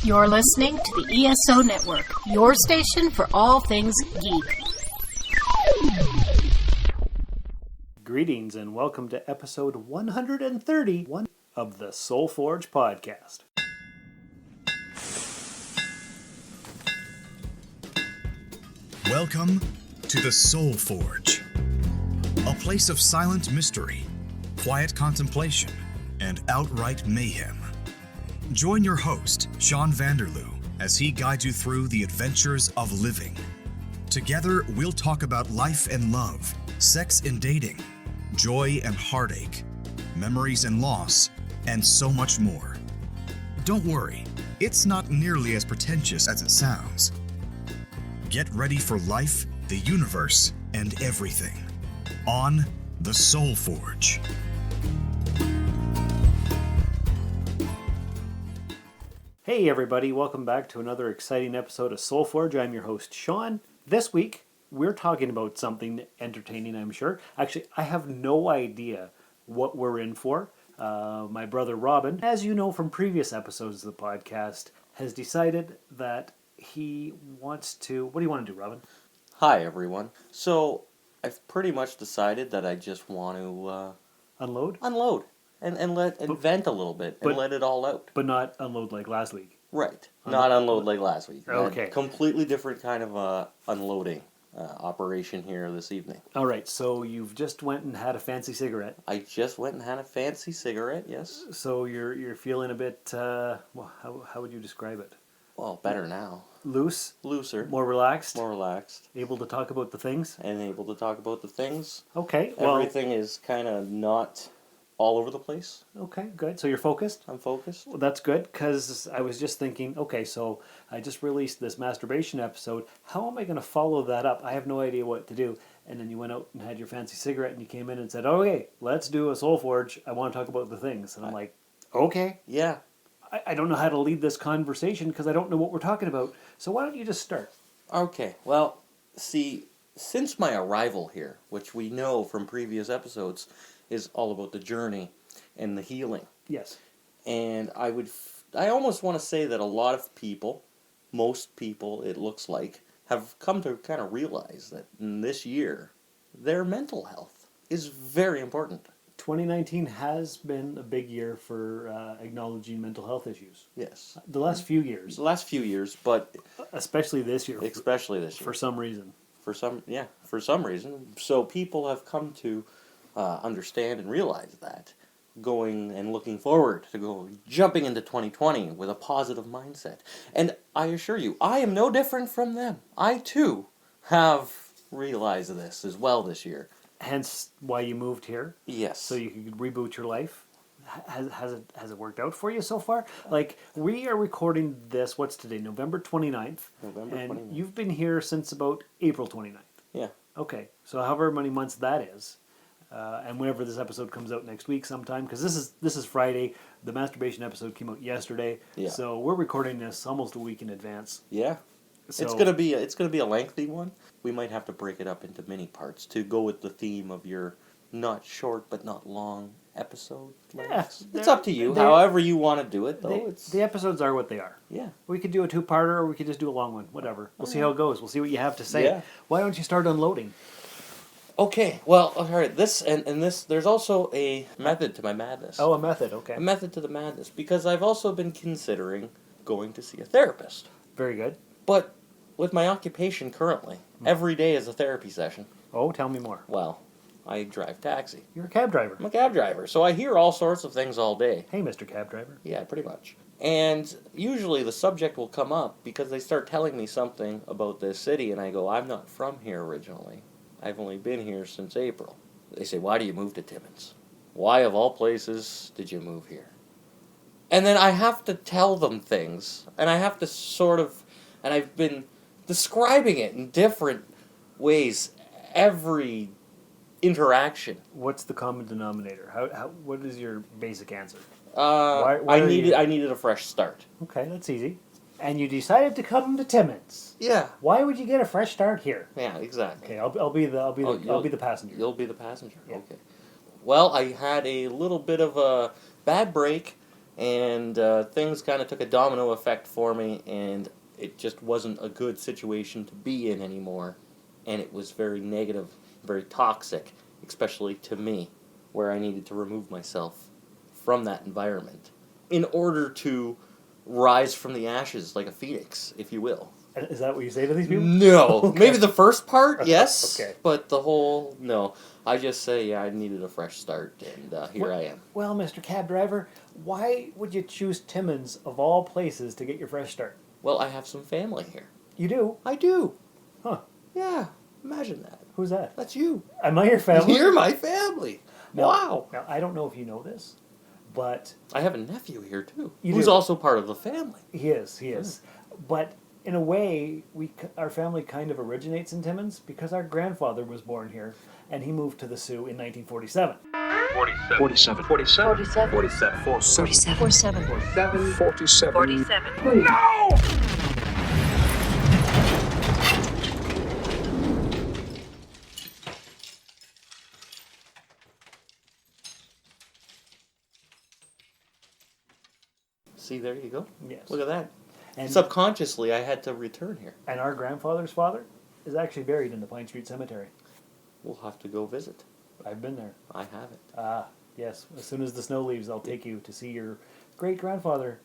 You're listening to the ESO Network, your station for all things geek. Greetings and welcome to episode 131 of the Soul Forge podcast. Welcome to the Soul Forge, a place of silent mystery, quiet contemplation, and outright mayhem. Join your host, Sean Vanderloo, as he guides you through the adventures of living. Together, we'll talk about life and love, sex and dating, joy and heartache, memories and loss, and so much more. Don't worry, it's not nearly as pretentious as it sounds. Get ready for life, the universe, and everything on the Soul Forge. Hey everybody, welcome back to another exciting episode of Soul Forge. I'm your host, Sean. This week, we're talking about something entertaining, I'm sure. Actually, I have no idea what we're in for. My brother Robin, as you know from previous episodes of the podcast, has decided that he wants to... What do you want to do, Robin? Hi, everyone. So, I've pretty much decided that I just want to... Unload? Unload. And vent a little bit and let it all out. But not unload like last week. Right. Not unload like last week. Okay. Completely different kind of unloading operation here this evening. All right, so you've just went and had a fancy cigarette. I just went and had a fancy cigarette, yes. So you're feeling a bit, well, how would you describe it? Well, better now. Loose? Looser. More relaxed? More relaxed. Able to talk about the things? And able to talk about the things. Okay, well... Everything is kind of not all over the place. Okay, good. So you're focused? I'm focused. Well, that's good, because I was just thinking, okay, so I just released this masturbation episode. How am I going to follow that up? I have no idea what to do. And then you went out and had your fancy cigarette, and you came in and said, okay, let's do a Soul Forge. I want to talk about the things. And I'm like, okay. Yeah. I don't know how to lead this conversation because I don't know what we're talking about. So why don't you just start? Okay, well, see, since my arrival here, which we know from previous episodes, is all about the journey and the healing. Yes. And I almost want to say that a lot of people, most people, it looks like, have come to kind of realize that in this year, their mental health is very important. 2019 has been a big year for acknowledging mental health issues. Yes. The last few years. The last few years, but... Especially this year. Especially this year. For some reason. For some reason. So people have come to understand and realize that, going and looking forward to jumping into 2020 with a positive mindset. And I assure you, I am no different from them. I too have realized this as well this year. Hence why you moved here? Yes. So you could reboot your life? Has it worked out for you so far? Like, we are recording this, what's today, November 29th? November 29th. And you've been here since about April 29th? Yeah. Okay, so however many months that is, and whenever this episode comes out next week sometime, because this is Friday, the masturbation episode came out yesterday, so we're recording this almost a week in advance. Yeah. So, it's gonna be a lengthy one. We might have to break it up into mini parts to go with the theme of your not short but not long episode. Yeah, it's up to you. However you want to do it, though. The episodes are what they are. Yeah. We could do a two-parter, or we could just do a long one. Whatever. We'll see how it goes. We'll see what you have to say. Yeah. Why don't you start unloading? Okay. Well, all right. This. There's also a method to my madness. Oh, a method. Okay. A method to the madness, because I've also been considering going to see a therapist. Very good. But with my occupation currently, every day is a therapy session. Oh, tell me more. Well, I drive taxi. You're a cab driver. I'm a cab driver, so I hear all sorts of things all day. Hey, Mr. Cab Driver. Yeah, pretty much. And usually the subject will come up because they start telling me something about this city, and I go, I'm not from here originally. I've only been here since April. They say, why do you move to Timmins? Why, of all places, did you move here? And then I have to tell them things, and I have to sort of, and I've been describing it in different ways every interaction. What's the common denominator? What is your basic answer? I needed a fresh start. Okay, that's easy. And you decided to come to Timmins. Yeah. Why would you get a fresh start here? Yeah, exactly. Okay, I'll be the passenger. You'll be the passenger. Yeah. Okay. Well, I had a little bit of a bad break And things kind of took a domino effect for me, and it just wasn't a good situation to be in anymore. And it was very negative, very toxic, especially to me, where I needed to remove myself from that environment in order to rise from the ashes like a phoenix, if you will. Is that what you say to these people? No. Okay. Maybe the first part, yes. Okay. But the whole, no. I just say, I needed a fresh start, and here I am. Well, Mr. Cab Driver, why would you choose Timmins, of all places, to get your fresh start? Well, I have some family here. You do? I do. Huh. Yeah. Imagine that. Who's that? That's you. Am I your family? You're my family. Now, Wow. Now, I don't know if you know this, but... I have a nephew here, too. You who's do? also part of the family. He is. But in a way, our family kind of originates in Timmins because our grandfather was born here, and he moved to the Sioux in 1947. 47. 47. 47. 47. 47. 47. 47. 47. 47. No! See, there you go. Yes. Look at that. And Subconsciously, I had to return here. And our grandfather's father is actually buried in the Pine Street Cemetery. We'll have to go visit. I've been there. I haven't. Ah, yes. As soon as the snow leaves, I'll take you to see your great-grandfather.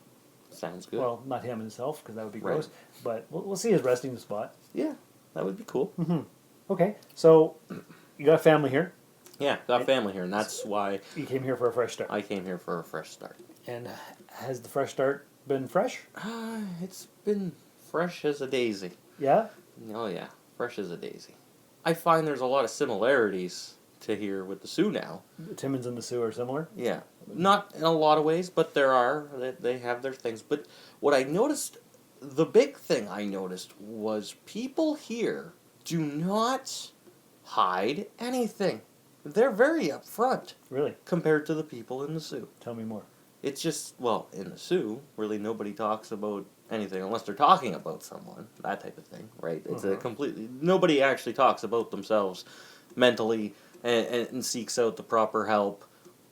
Sounds good. Well, not him himself, because that would be Right. gross. But we'll see his resting spot. Yeah, that would be cool. Okay, so you got family here. Yeah, got family here, and that's why You came here for a fresh start. I came here for a fresh start. And has the fresh start been fresh? It's been fresh as a daisy. Yeah? Oh yeah, fresh as a daisy. I find there's a lot of similarities to here with the Sioux now. The Timmins and the Sioux are similar? Yeah, not in a lot of ways, but there are. They have their things. But what I noticed, the big thing I noticed was people here do not hide anything. They're very upfront Really? compared to the people in the Sioux. Tell me more. It's just, well, in the Sioux, really nobody talks about anything unless they're talking about someone, that type of thing, right? It's a completely, nobody actually talks about themselves mentally and seeks out the proper help,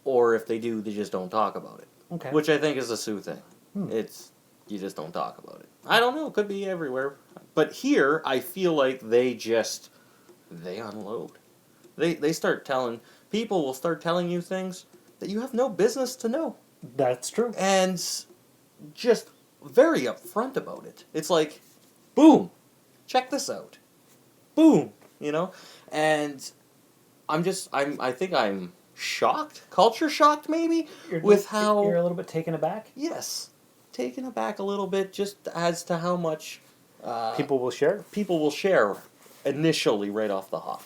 or if they do, they just don't talk about it. Okay. Which I think is a Sioux thing. It's, you just don't talk about it. I don't know, it could be everywhere. But here, I feel like they unload. They start telling, people will start telling you things that you have no business to know. That's true. And just very upfront about it. It's like, boom, check this out. Boom, you know? And I think I'm shocked, culture shocked maybe, with how... You're a little bit taken aback? Yes, taken aback a little bit just as to how much... People will share? People will share initially right off the hop.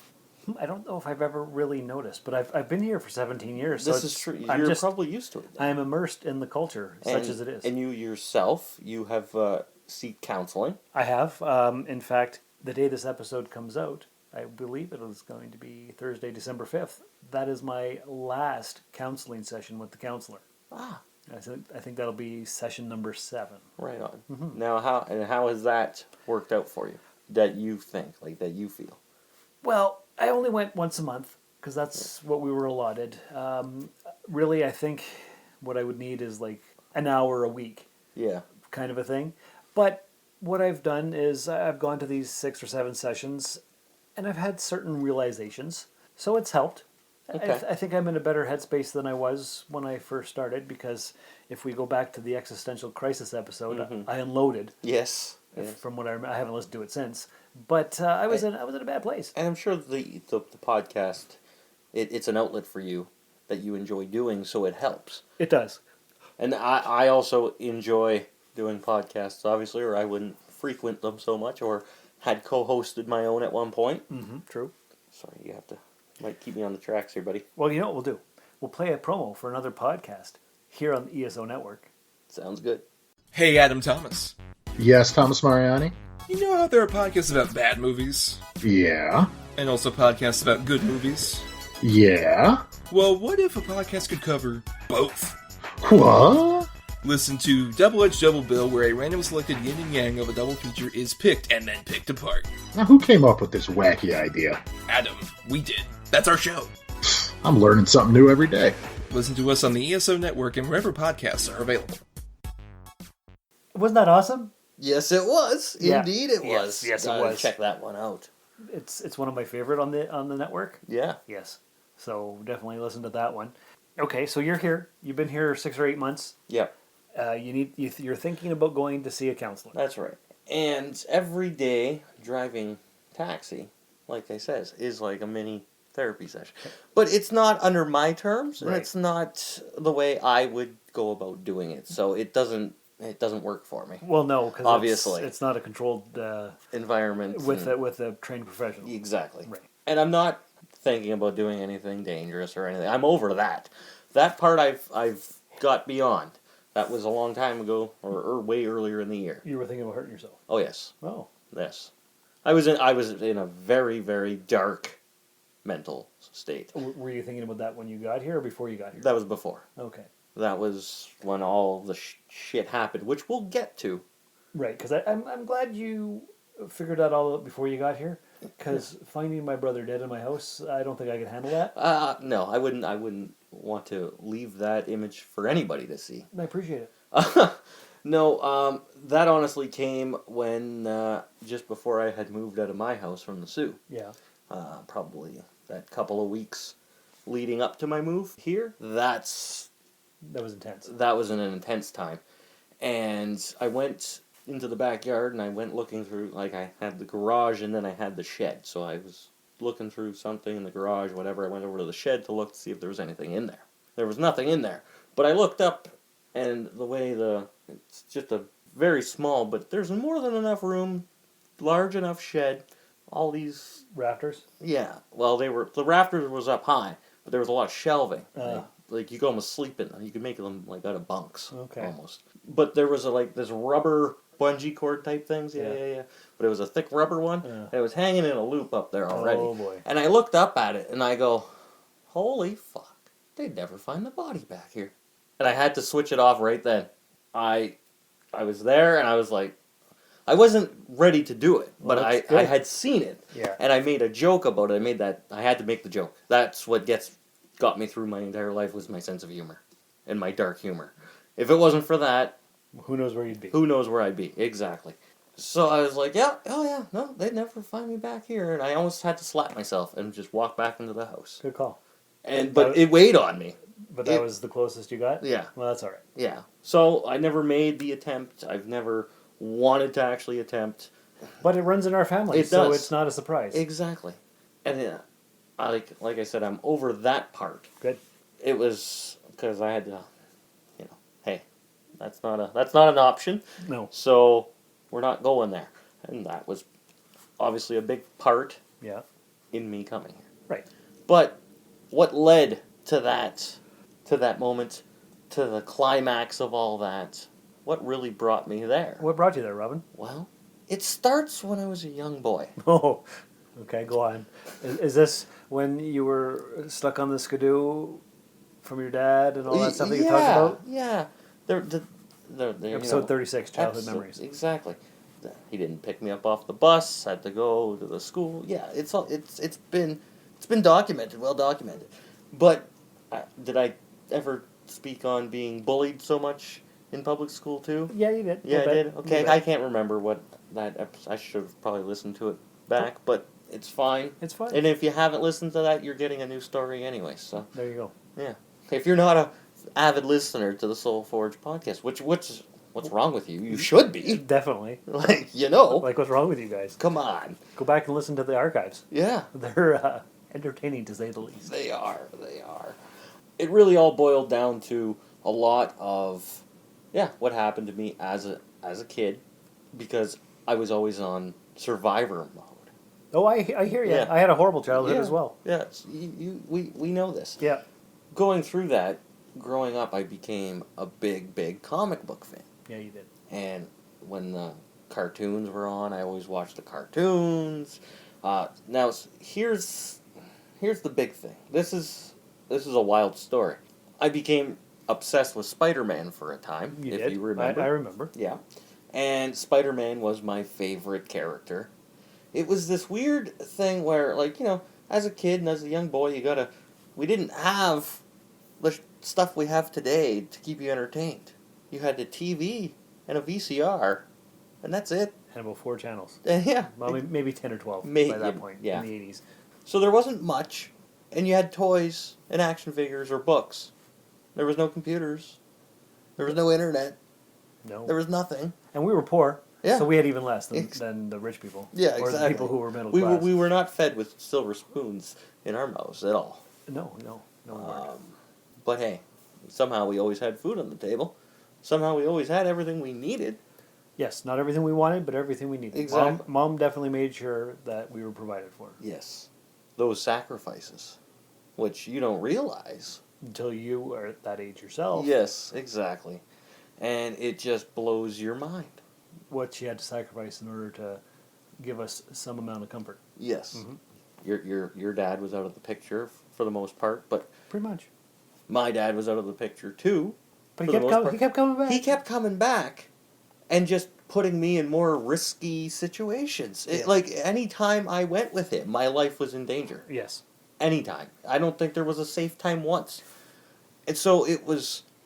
I don't know if I've ever really noticed, but I've been here for 17 years. This so is true. I'm You're just, probably used to it. Then. I'm immersed in the culture, such as it is. And you yourself, you have seek counseling. I have. In fact, the day this episode comes out, I believe it is going to be Thursday, December 5th. That is my last counseling session with the counselor. Ah. I think that'll be session number 7. Right on. Now, how has that worked out for you? That you think, like that you feel? Well, I only went once a month because that's what we were allotted. Really, I think what I would need is like an hour a week. Yeah. Kind of a thing. But what I've done is I've gone to these 6 or 7 sessions and I've had certain realizations. So it's helped. Okay. I think I'm in a better headspace than I was when I first started because if we go back to the existential crisis episode, I unloaded. Yes. From what I haven't listened to it since. But I was in a bad place. And I'm sure the podcast, it's an outlet for you that you enjoy doing, so it helps. It does. And I also enjoy doing podcasts, obviously, or I wouldn't frequent them so much, or had co-hosted my own at one point. True. Sorry, you might keep me on the tracks here, buddy. Well, you know what we'll do? We'll play a promo for another podcast here on the ESO Network. Sounds good. Hey, Adam Thomas. Yes, Thomas Mariani? You know how there are podcasts about bad movies? Yeah. And also podcasts about good movies? Yeah. Well, what if a podcast could cover both? What? Listen to Double Edge Double Bill, where a random selected yin and yang of a double feature is picked and then picked apart. Now, who came up with this wacky idea? Adam, we did. That's our show. I'm learning something new every day. Listen to us on the ESO Network and wherever podcasts are available. Wasn't that awesome? Yes, it was. Yeah. Indeed, it Yes, was. yes, it Gotta was. Check that one out. It's one of my favorite on the network. Yeah. Yes. So definitely listen to that one. Okay, so you're here. You've been here 6 or 8 months. Yep. You're thinking about going to see a counselor. That's right. And every day driving taxi, like I says, is like a mini therapy session. But it's not under my terms, and Right. it's not the way I would go about doing it. So it doesn't work for me. Well, no, because Obviously. it's not a controlled Environment with and- a trained professional. Exactly. Right. And I'm not thinking about doing anything dangerous or anything. I'm over that. That part I've got beyond. That was a long time ago, or way earlier in the year. You were thinking about hurting yourself. Oh yes, Oh, yes. I was in a very, very dark mental state. were you thinking about that when you got here or before you got here? That was before. Okay, That was when all the shit happened, which we'll get to. right. Because I'm glad you figured that all out before you got here. Because finding my brother dead in my house, I don't think I could handle that. No, I wouldn't want to leave that image for anybody to see. I appreciate it. No, that honestly came when just before I had moved out of my house from the Sioux. Yeah. Probably that couple of weeks leading up to my move here. That was intense. That was an intense time, and I went into the backyard and I went looking through. Like I had the garage and then I had the shed, so I was looking through something in the garage, whatever. I went over to the shed to look to see if there was anything in there. There was nothing in there, but I looked up, and the way it's just a very small, but there's more than enough room, large enough shed. All these Rafters. Yeah, well, the rafters was up high, but there was a lot of shelving. Like you could almost sleep in them. You could make them like out of bunks, almost. But there was this rubber bungee cord type things, yeah. But it was a thick rubber one, and it was hanging in a loop up there already. Oh boy! And I looked up at it, and I go, "Holy fuck! They'd never find the body back here." And I had to switch it off right then. I was there, and I was like. I wasn't ready to do it, but I had seen it, and I made a joke about it. I had to make the joke. That's what got me through my entire life was my sense of humor, and my dark humor. If it wasn't for that, who knows where you'd be? Who knows where I'd be, exactly. So I was like, no, they'd never find me back here, and I almost had to slap myself and just walk back into the house. Good call. But it weighed on me. But that was the closest you got? Yeah. Well, that's all right. Yeah. So I never made the attempt. I've never wanted to actually attempt. But it runs in our family, so it's not a surprise. Exactly. And like I said, I'm over that part. Good. It was because I had to, hey, that's not an option. No. So we're not going there. And that was obviously a big part in me coming here. Right. But what led to that moment, to the climax of all that, what really brought me there? What brought you there, Robin? Well, it starts when I was a young boy. Oh, okay, go on. Is this when you were stuck on the skidoo from your dad and all that stuff that you talked about? Yeah. Episode 36, Childhood Memories. Exactly. He didn't pick me up off the bus. Had to go to the school. Yeah, it's been documented, well documented. But did I ever speak on being bullied so much in public school too? Yeah, you did. Yeah, I did. Okay, I can't remember what that episode. I should have probably listened to it back, but it's fine. It's fine. And if you haven't listened to that, you're getting a new story anyway. So there you go. Yeah. If you're not a avid listener to the Soul Forge podcast, what's wrong with you? You should be. Definitely. Like what's wrong with you guys? Come on. Go back and listen to the archives. Yeah. They're entertaining to say the least. They are. It really all boiled down to a lot of what happened to me as a kid, because I was always on survivor mode. Oh, I hear you. Yeah. I had a horrible childhood as well. Yeah, we know this. Yeah. Going through that, growing up, I became a big comic book fan. Yeah, you did. And when the cartoons were on, I always watched the cartoons. Now, here's the big thing. This is a wild story. I became obsessed with Spider-Man for a time, if you remember. I remember. Yeah. And Spider-Man was my favorite character. It was this weird thing where, as a kid and as a young boy, we didn't have the stuff we have today to keep you entertained. You had a TV and a VCR, and that's it. And about 4 channels. Yeah. Well, maybe 10 or 12 May- by that point yeah. in the 80s. So there wasn't much, and you had toys and action figures or books. There was no computers. There was no internet. No. There was nothing. And we were poor. Yeah. So we had even less than the rich people. Yeah, Or exactly. the people who were middle We class. were not fed with silver spoons in our mouths at all. No, we weren't. But hey, somehow we always had food on the table. Somehow we always had everything we needed. Yes, not everything we wanted, but everything we needed. Exactly. Mom definitely made sure that we were provided for. Yes. Those sacrifices, which you don't realize. Until you are at that age yourself. Yes, exactly. And it just blows your mind. What she had to sacrifice in order to give us some amount of comfort. Yes. Mm-hmm. Your dad was out of the picture for the most part, but Pretty much. my dad was out of the picture too. But for he the kept, most part. he kept coming back. He kept coming back and just putting me in more risky situations. Like, any time I went with him, my life was in danger. Yes. Anytime. I don't think there was a safe time once. And so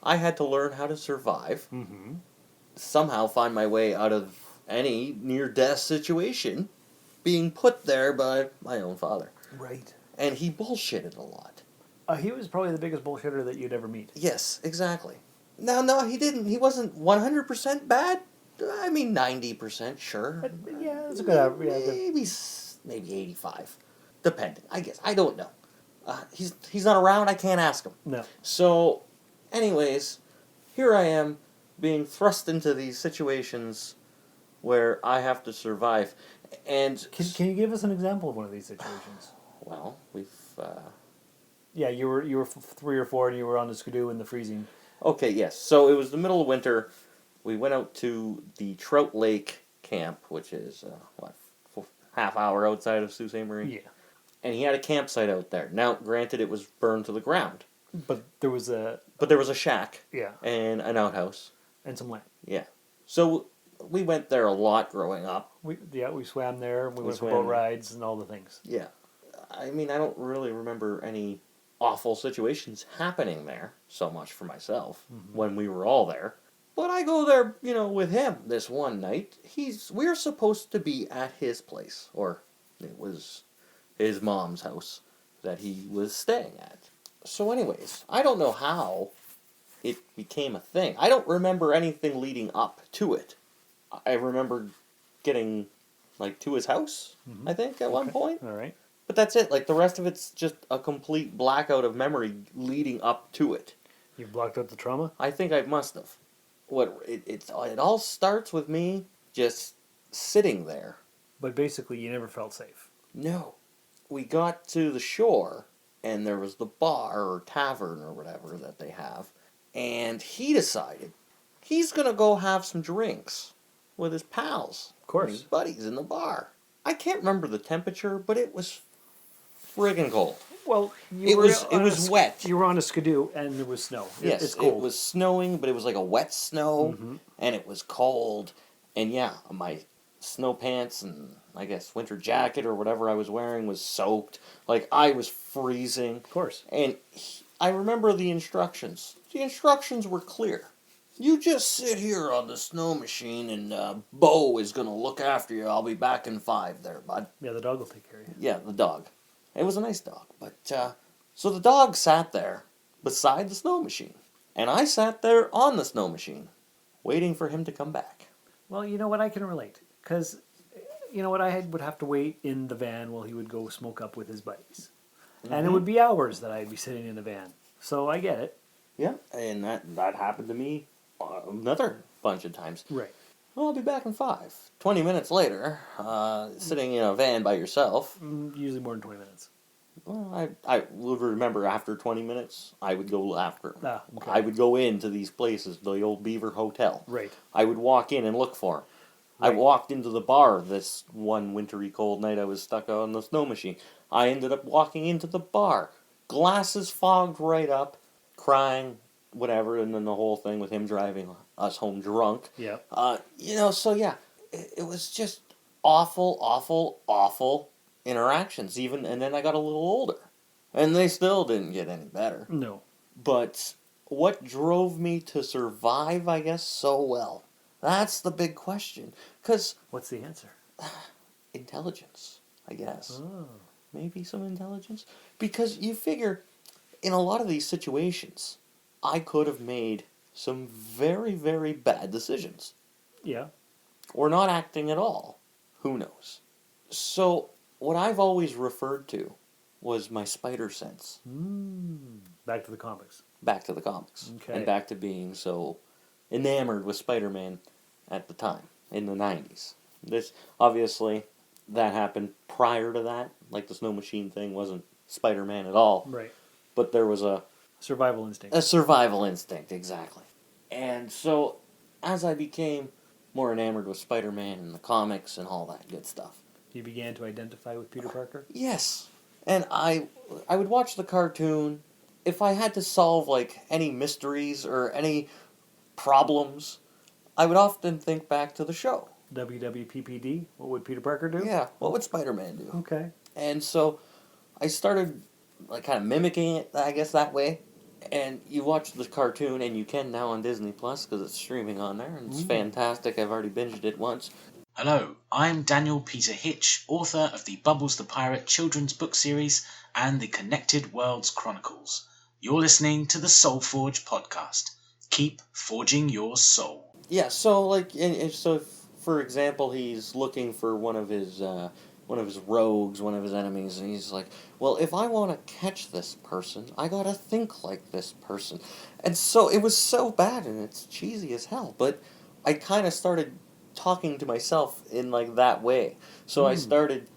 I had to learn how to survive, Mm-hmm. somehow find my way out of any near-death situation, being put there by my own father. Right. And he bullshitted a lot. He was probably the biggest bullshitter that you'd ever meet. Yes, exactly. No, he didn't. He wasn't 100% bad. I mean, 90%, sure. Yeah, that's a good average. Yeah, Maybe 85. Depending, I guess. I don't know. He's not around. I can't ask him. no. So, anyways, here I am being thrust into these situations where I have to survive. And Can you give us an example of one of these situations? well, we've Yeah, you were 3 or 4 and you were on the skidoo in the freezing. okay, yes. So it was the middle of winter. We went out to the Trout Lake camp, which is half hour outside of Sault Ste. Marie. Yeah. And he had a campsite out there. Now, granted, it was burned to the ground, But there was but there was a shack yeah, and an outhouse. and some land. Yeah. So we went there a lot growing up. We swam there. We went for swam boat there. rides and all the things. Yeah. I mean, I don't really remember any awful situations happening there so much for myself when we were all there. But I go there, with him this one night. We're supposed to be at his place, or it was his mom's house that he was staying at. So anyways, I don't know how it became a thing. I don't remember anything leading up to it. I remember getting, to his house, I think, at one point. All right. But that's it. The rest of it's just a complete blackout of memory leading up to it. You blocked out the trauma? I think I must have. It all starts with me just sitting there. But basically, you never felt safe. No. We got to the shore, and there was the bar or tavern or whatever that they have. And he decided he's going to go have some drinks with his pals. Of course. And his buddies in the bar. I can't remember the temperature, but it was friggin' cold. Well, It was wet. You were on a skidoo, and there was snow. Yes, It's cold. it was snowing, but it was like a wet snow, Mm-hmm. and it was cold. And yeah, my snow pants and I guess winter jacket or whatever I was wearing was soaked. I was freezing. Of course. And I remember the instructions. The instructions were clear. You just sit here on the snow machine, and Bo is going to look after you. I'll be back in 5 there, bud. Yeah, the dog will take care of you. Yeah, the dog. It was a nice dog. But, so the dog sat there beside the snow machine. And I sat there on the snow machine, waiting for him to come back. Well, you know what? I can relate. Because, you know what? I would have to wait in the van while he would go smoke up with his buddies. And it would be hours that I'd be sitting in the van. So I get it. Yeah, and that happened to me another bunch of times. Right. Well, I'll be back in 5. 20 minutes later, sitting in a van by yourself. Usually more than 20 minutes. Well, I would remember after 20 minutes, I would go after him. Ah, okay. I would go into these places, the old Beaver Hotel. Right. I would walk in and look for him. Right. I walked into the bar this one wintry cold night I was stuck on the snow machine. I ended up walking into the bar. Glasses fogged right up, crying, whatever, and then the whole thing with him driving us home drunk. Yeah. So yeah, it was just awful, awful, awful interactions. And then I got a little older, and they still didn't get any better. No. But what drove me to survive, I guess, so well? That's the big question. Because What's the answer? intelligence, I guess. Oh. Maybe some intelligence? Because you figure, in a lot of these situations, I could have made some very, very bad decisions. Yeah. Or not acting at all. Who knows? So, what I've always referred to was my spider sense. Back to the comics. Back to the comics. Okay. And back to being so enamored with Spider-Man at the time, in the 90s. This, obviously, that happened prior to that. Like, the snow machine thing wasn't Spider-Man at all. Right. But there was a Survival instinct. A survival instinct, exactly. And so, as I became more enamored with Spider-Man and the comics and all that good stuff. You began to identify with Peter Parker? Yes. And I would watch the cartoon. If I had to solve, like, any mysteries or any problems, I would often think back to the show. WWPPD? What would Peter Parker do? Yeah, what would Spider-Man do? Okay. And so, I started, like, kind of mimicking it, I guess, that way. And you watch the cartoon, and you can now on Disney Plus because it's streaming on there, and it's fantastic. I've already binged it once. Hello, I'm Daniel Peter Hitch, author of the Bubbles the Pirate children's book series and the Connected Worlds Chronicles. You're listening to the Soul Forge podcast. Keep forging your soul. Yeah, so like, and so if, for example, he's looking for one of his rogues, one of his enemies, and he's like, well, if I want to catch this person, I gotta think like this person. And so it was so bad, and it's cheesy as hell, but I kind of started talking to myself in like that way. So I started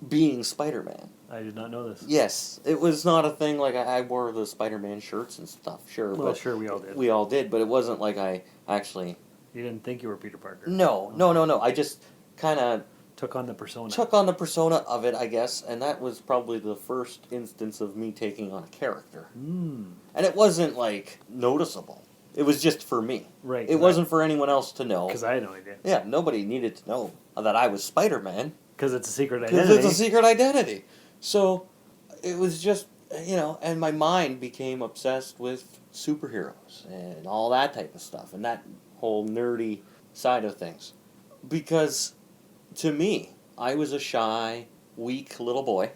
being Spider-Man. I did not know this. Yes, it was not a thing like I wore the Spider-Man shirts and stuff, sure. Well, but sure, we all did. We all did, but it wasn't like I actually... You didn't think you were Peter Parker? No. I just kind of... Took on the persona. Took on the persona of it, I guess, and that was probably the first instance of me taking on a character. And it wasn't, like, noticeable. It was just for me. Right. It wasn't for anyone else to know. Because I had no idea. Yeah, nobody needed to know that I was Spider-Man. Because it's a secret identity. Because it's a secret identity. So, it was just, and my mind became obsessed with superheroes and all that type of stuff, and that whole nerdy side of things. Because, to me, I was a shy, weak little boy,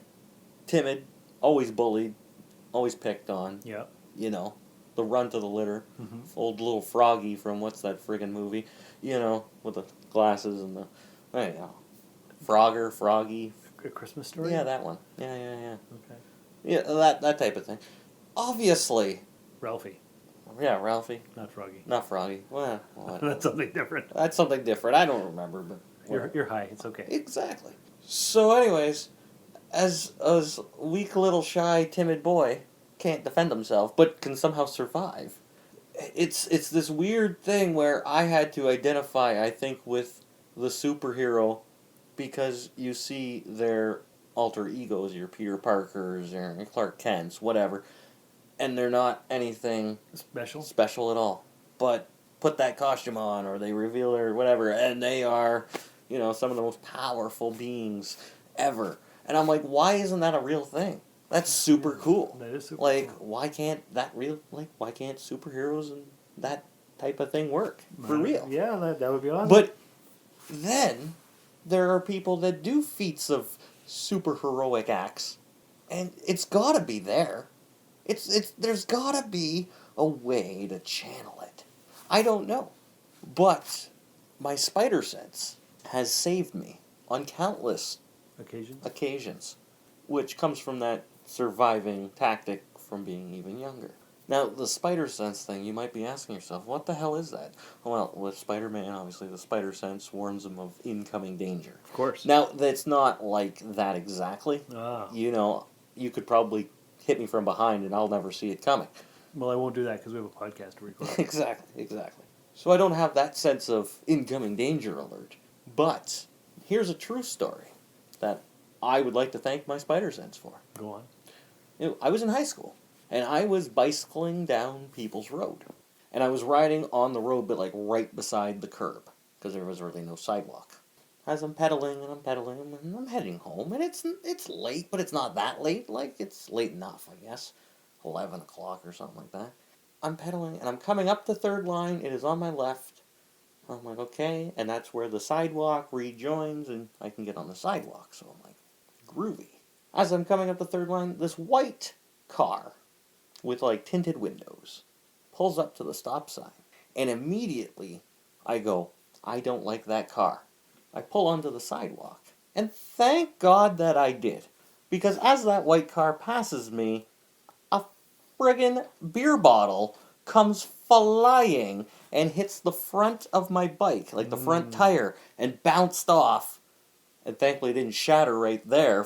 timid, always bullied, always picked on. Yeah. The runt of the litter, old little Froggy from what's that friggin' movie, with the glasses and the, Froggy. A Christmas Story? Yeah, that one. Yeah. Okay. Yeah, that type of thing. Obviously. Ralphie. Yeah, Ralphie. Not Froggy. Not Froggy. Well, That's something different. That's something different. I don't remember, but... You're high. It's okay. Exactly. So anyways, as a weak little shy timid boy, can't defend himself, but can somehow survive. It's this weird thing where I had to identify, I think, with the superhero because you see their alter egos, your Peter Parkers, your Clark Kents, whatever, and they're not anything special at all. But put that costume on, or they reveal their whatever, and they are, some of the most powerful beings ever. And I'm like, why isn't that a real thing? That's super cool. That is super cool. cool. Why can't why can't superheroes and that type of thing work for real? Yeah, that would be awesome. But then there are people that do feats of super heroic acts, and it's gotta be there. There's gotta be a way to channel it. I don't know. But my spider sense has saved me on countless occasions, which comes from that surviving tactic from being even younger. Now, the spider sense thing, you might be asking yourself, what the hell is that? Well, with Spider-Man, obviously, the spider sense warns him of incoming danger. Of course. Now, that's not like that exactly. Ah. You could probably hit me from behind and I'll never see it coming. Well, I won't do that because we have a podcast to record. Exactly. So I don't have that sense of incoming danger alert. But here's a true story that I would like to thank my spider sense for. Go on. I was in high school, and I was bicycling down People's Road. And I was riding on the road, but like right beside the curb, because there was really no sidewalk. As I'm pedaling, and I'm heading home, and it's late, but it's not that late. Like, it's late enough, I guess. 11 o'clock or something like that. I'm pedaling, and I'm coming up the third line. It is on my left. I'm like, okay, and that's where the sidewalk rejoins, and I can get on the sidewalk. So I'm like, groovy. As I'm coming up the third line, this white car with like tinted windows pulls up to the stop sign, and immediately I go, I don't like that car. I pull onto the sidewalk, and thank God that I did, because as that white car passes me, a friggin' beer bottle comes flying and hits the front of my bike, like the front tire, and bounced off. And thankfully it didn't shatter right there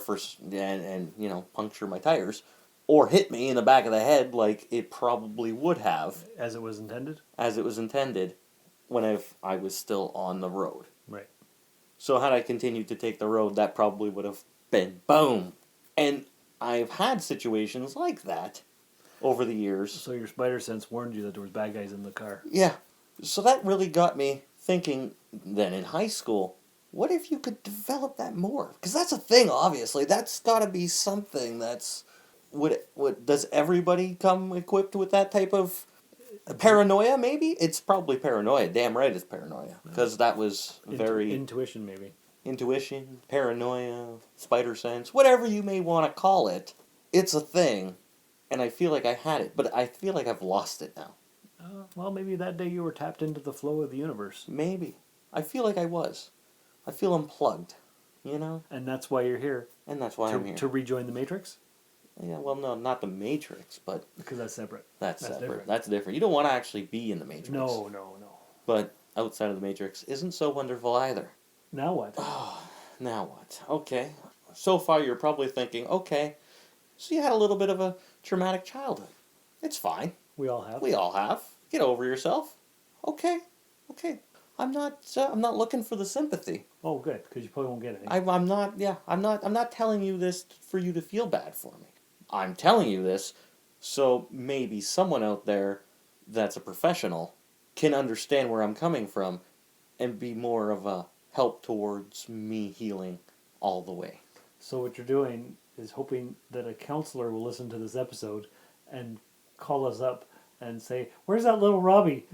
and you know, puncture my tires, or hit me in the back of the head like it probably would have. As it was intended? As it was intended when I was still on the road. Right. So had I continued to take the road, that probably would have been boom. And I've had situations like that over the years. So your spider sense warned you that there was bad guys in the car. Yeah. So that really got me thinking then in high school, what if you could develop that more? Because that's a thing, obviously. That's got to be something that's... Does everybody come equipped with that type of paranoia, maybe? It's probably paranoia. Damn right it's paranoia. Because that was very... Intuition, maybe. Intuition, paranoia, spider sense, whatever you may want to call it. It's a thing. And I feel like I had it, but I feel like I've lost it now. Well, maybe that day you were tapped into the flow of the universe. Maybe. I feel like I was. I feel unplugged, you know? And that's why you're here. And that's why I'm here. To rejoin the Matrix? Yeah, well, no, not the Matrix, but... Because that's separate. That's separate. Different. That's different. You don't want to actually be in the Matrix. No. But outside of the Matrix isn't so wonderful either. Now what? Now what? Okay. So far you're probably thinking, okay, so you had a little bit of a traumatic childhood. It's fine. We all have. We all have. Get over yourself. Okay. I'm not looking for the sympathy. Oh, good, because you probably won't get any. I'm not telling you this for you to feel bad for me. I'm telling you this so maybe someone out there that's a professional can understand where I'm coming from and be more of a help towards me healing all the way. So what you're doing is hoping that a counselor will listen to this episode and call us up and say, "Where's that little Robbie?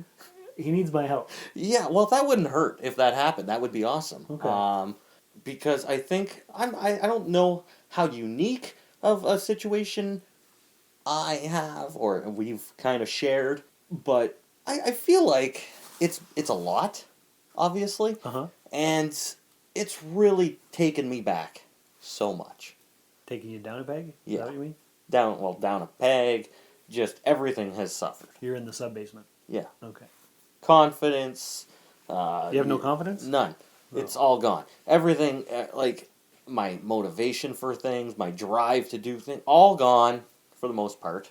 He needs my help." Yeah, well, that wouldn't hurt if that happened. That would be awesome. Okay. Because I think I don't know how unique of a situation I have or we've kind of shared, but I feel like it's a lot, obviously, and it's really taken me back so much. Taking you down a peg? Yeah. Is that what you mean? Down a peg. Just everything has suffered. You're in the sub-basement. Yeah. Okay. Confidence. You have no confidence? None. Oh. It's all gone. Everything, like my motivation for things, my drive to do things, all gone for the most part.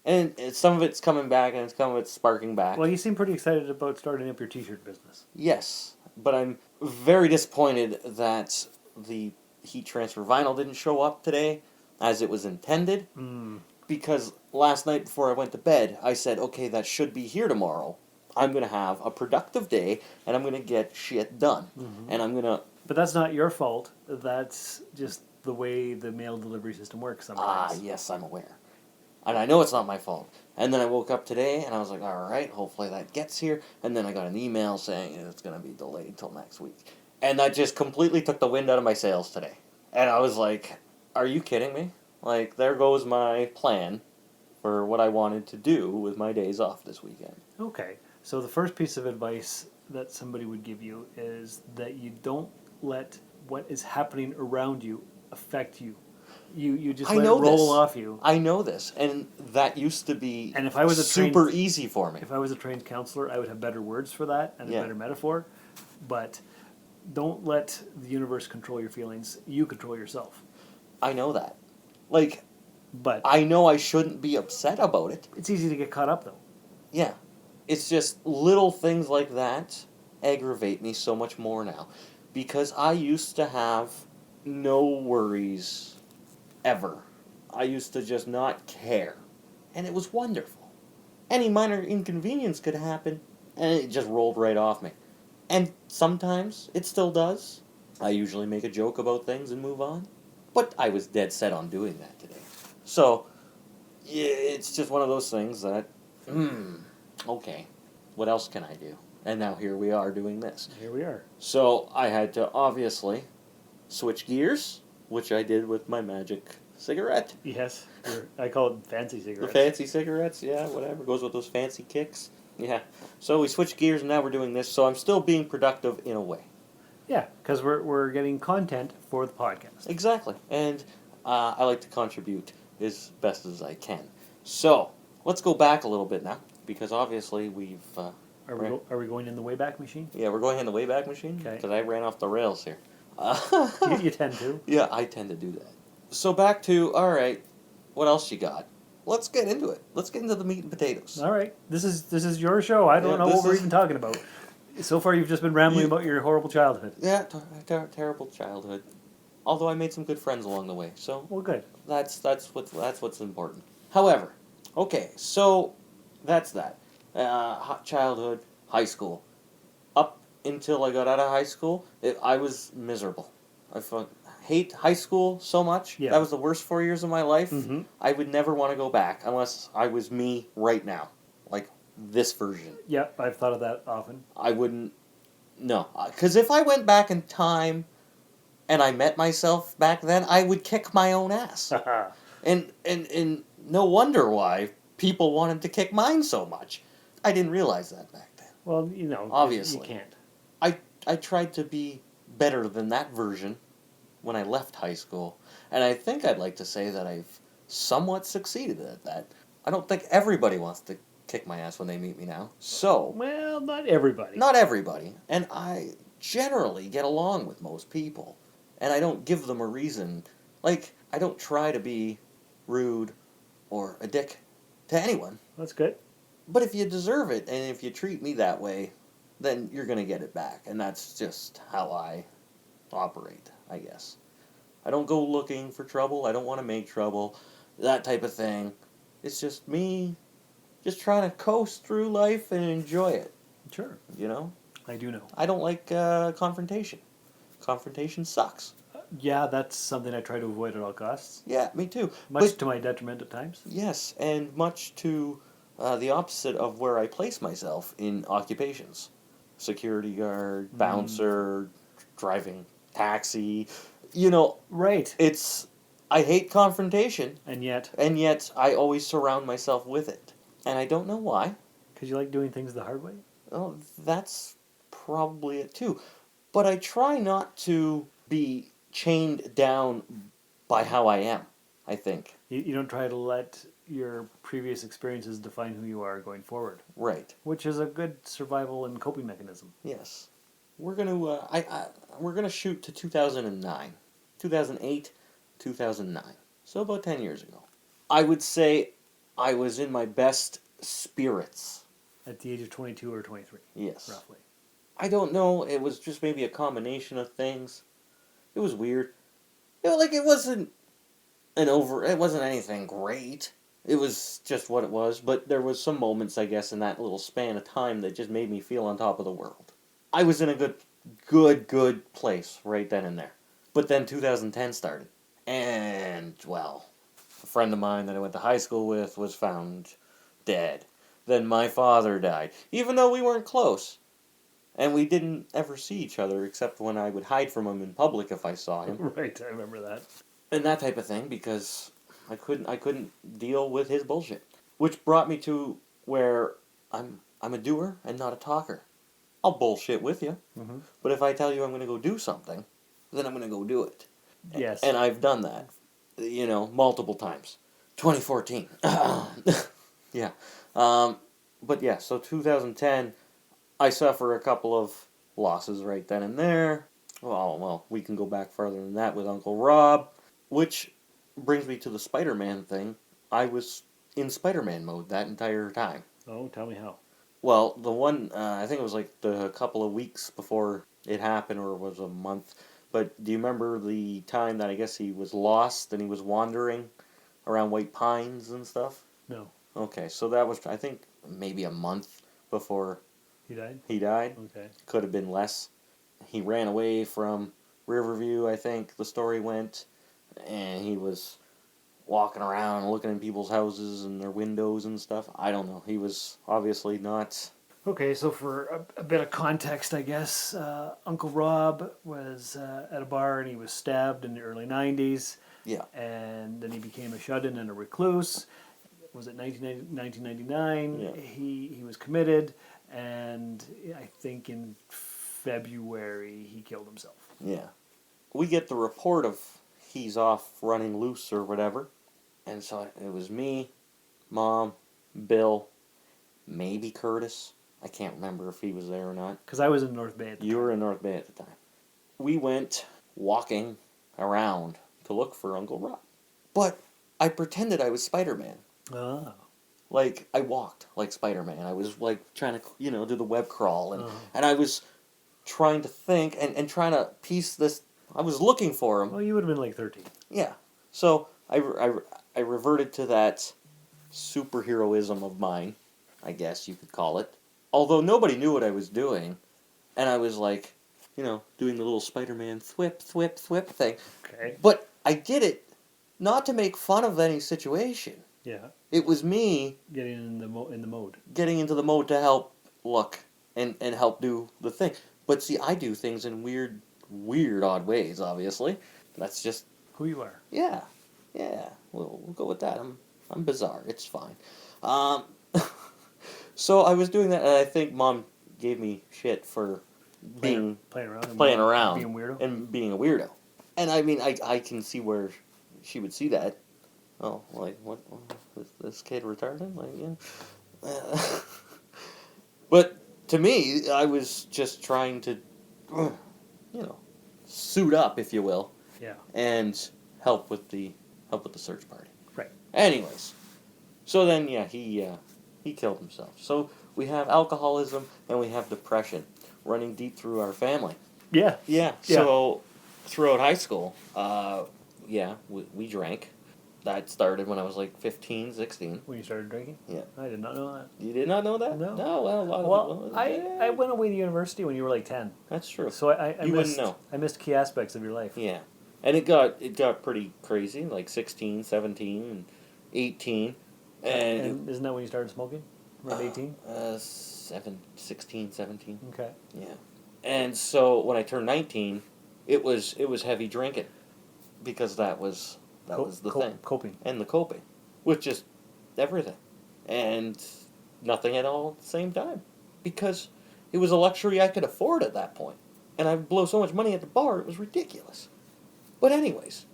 And some of it's coming back, and some of it's sparking back. Well, you seem pretty excited about starting up your t-shirt business. Yes, but I'm very disappointed that the heat transfer vinyl didn't show up today as it was intended. Because last night before I went to bed, I said, okay, that should be here tomorrow. I'm going to have a productive day, and I'm going to get shit done. And I'm going to... But that's not your fault. That's just the way the mail delivery system works sometimes. Yes, I'm aware. And I know it's not my fault. And then I woke up today, and I was like, all right, hopefully that gets here. And then I got an email saying it's going to be delayed till next week. And that just completely took the wind out of my sails today. And I was like, are you kidding me? Like, there goes my plan for what I wanted to do with my days off this weekend. Okay. So the first piece of advice that somebody would give you is that you don't let what is happening around you affect you. You just let it roll off you. I know this, and that used to be and if I was a super easy for me. If I was a trained counselor, I would have better words for that and a better metaphor. But don't let the universe control your feelings. You control yourself. I know that. Like, but I know I shouldn't be upset about it. It's easy to get caught up, though. Yeah. It's just little things like that aggravate me so much more now. Because I used to have no worries ever. I used to just not care. And it was wonderful. Any minor inconvenience could happen, and it just rolled right off me. And sometimes it still does. I usually make a joke about things and move on. But I was dead set on doing that today. So, yeah, it's just one of those things that Okay, what else can I do? And now here we are doing this. Here we are. So I had to obviously switch gears, which I did with my magic cigarette. Yes. I call it fancy The cigarettes. fancy cigarettes, yeah, whatever. Goes with those fancy kicks. Yeah. So we switched gears and now we're doing this, so I'm still being productive in a way. Yeah, because we're getting content for the podcast. Exactly. And I like to contribute as best as I can. So, let's go back a little bit now, because obviously we've... Are we going in the Wayback Machine? Yeah, we're going in the Wayback Machine, Okay. because I ran off the rails here. You tend to. Yeah, I tend to do that. So back to, alright, what else you got? Let's get into it. Let's get into the meat and potatoes. All right. This is your show. I don't know this what we're is- even talking about. So far, you've just been rambling about your horrible childhood. Yeah, terrible childhood. Although I made some good friends along the way, so Well, good. that's what's important. However, okay, so that's that. Childhood, high school. Up until I got out of high school, I was miserable. I hate high school so much. Yeah. That was the worst 4 years of my life. Mm-hmm. I would never want to go back unless I was me right now, like this version. Yeah, I've thought of that often. I wouldn't. No, because if I went back in time and I met myself back then, I would kick my own ass. And no wonder why people wanted to kick mine so much. I didn't realize that back then. Well, you know, Obviously. you can't. I tried to be better than that version when I left high school, and I think I'd like to say that I've somewhat succeeded at that. I don't think everybody wants to kick my ass when they meet me now. So, Well, not everybody. not everybody, and I generally get along with most people, and I don't give them a reason. Like, I don't try to be rude or a dick to anyone. That's good. But if you deserve it, and if you treat me that way, then you're going to get it back. And that's just how I operate, I guess. I don't go looking for trouble. I don't want to make trouble. That type of thing. It's just me just trying to coast through life and enjoy it, Sure. you know? I do know. I don't like confrontation. Confrontation sucks. Yeah, that's something I try to avoid at all costs. Yeah, me too. Much to my detriment at times. Yes, and much to the opposite of where I place myself in occupations. Security guard, bouncer, driving taxi. You know, Right. I hate confrontation, And yet, and yet I always surround myself with it. And I don't know why. because you like doing things the hard way? Oh, that's probably it too. But I try not to be chained down by how I am, I think. You don't try to let your previous experiences define who you are going forward, Right. which is a good survival and coping mechanism. Yes. We're gonna we're gonna shoot to 2009. 2008, 2009. So about 10 years ago. I would say I was in my best spirits. At the age of 22 or 23, Yes. roughly. I don't know, it was just maybe a combination of things. It was weird. It wasn't it wasn't anything great. It was just what it was, but there was some moments, I guess, in that little span of time that just made me feel on top of the world. I was in a good place right then and there. But then 2010 started. And, well, a friend of mine that I went to high school with was found dead. Then my father died, even though we weren't close. And we didn't ever see each other except when I would hide from him in public if I saw him. Right, I remember that. And that type of thing, because I couldn't deal with his bullshit. Which brought me to where I'm a doer and not a talker. I'll bullshit with you, but if I tell you I'm going to go do something, then I'm going to go do it. Yes. And I've done that, multiple times. 2014. Yeah. But yeah, so 2010, I suffer a couple of losses right then and there. Well, we can go back farther than that with Uncle Rob, which brings me to the Spider-Man thing. I was in Spider-Man mode that entire time. Oh, tell me how. Well, the one, I think it was like a couple of weeks before it happened, or it was a month. But do you remember the time that I guess he was lost and he was wandering around White Pines and stuff? No. Okay, so that was, I think, maybe a month before He died? he died. Okay. Could have been less. He ran away from Riverview, I think the story went, and he was walking around looking in people's houses and their windows and stuff. I don't know. He was obviously not. Okay, so for a bit of context, I guess, Uncle Rob was at a bar and he was stabbed in the early 90s. Yeah. And then he became a shut-in and a recluse. Was it 1999? Yeah. He was committed, and I think in February he killed himself. Yeah. We get the report of he's off running loose or whatever. And so it was me, Mom, Bill, maybe Curtis. I can't remember if he was there or not. Because I was in North Bay at the You time. were in North Bay at the time. We went walking around to look for Uncle Rob. But I pretended I was Spider-Man. Oh. Like, I walked like Spider-Man. I was, like, trying to, do the web crawl. And I was trying to think and trying to piece this. I was looking for him. Well, you would have been like 13. Yeah. So I reverted to that superheroism of mine, I guess you could call it. Although nobody knew what I was doing. And I was like, doing the little Spider-Man thwip, thwip, thwip thing. Okay. But I did it not to make fun of any situation. Yeah. It was me Getting in the mode. getting into the mode to help look and help do the thing. But see, I do things in weird, odd ways, obviously. That's just, Who you are. yeah. We'll go with that. I'm bizarre. It's fine. So I was doing that, and I think Mom gave me shit for Playing around. And playing around. Being weirdo. And being a weirdo. And I mean, I can see where she would see that. Oh, like, what? Is this kid retarded? Like, yeah. But to me, I was just trying to, suit up, if you will, Yeah. and help with the search party. Right. Anyways, so then, yeah, he killed himself. So we have alcoholism and we have depression running deep through our family. Yeah. Yeah. So throughout high school, we drank. That started when I was like 15, 16. When you started drinking? Yeah. I did not know that. You did not know that? No. No, well, a lot of people. I went away to university when you were like 10. That's true. So I You wouldn't missed, know. I missed key aspects of your life. Yeah. And it got pretty crazy, like 16, 17, and 18. And isn't that when you started smoking? Around 18? 16, 17. Okay. Yeah. And so when I turned 19, it was heavy drinking because that was the thing. Coping. And the coping with just everything and nothing at all at the same time because it was a luxury I could afford at that point. And I'd blow so much money at the bar, it was ridiculous. But anyways,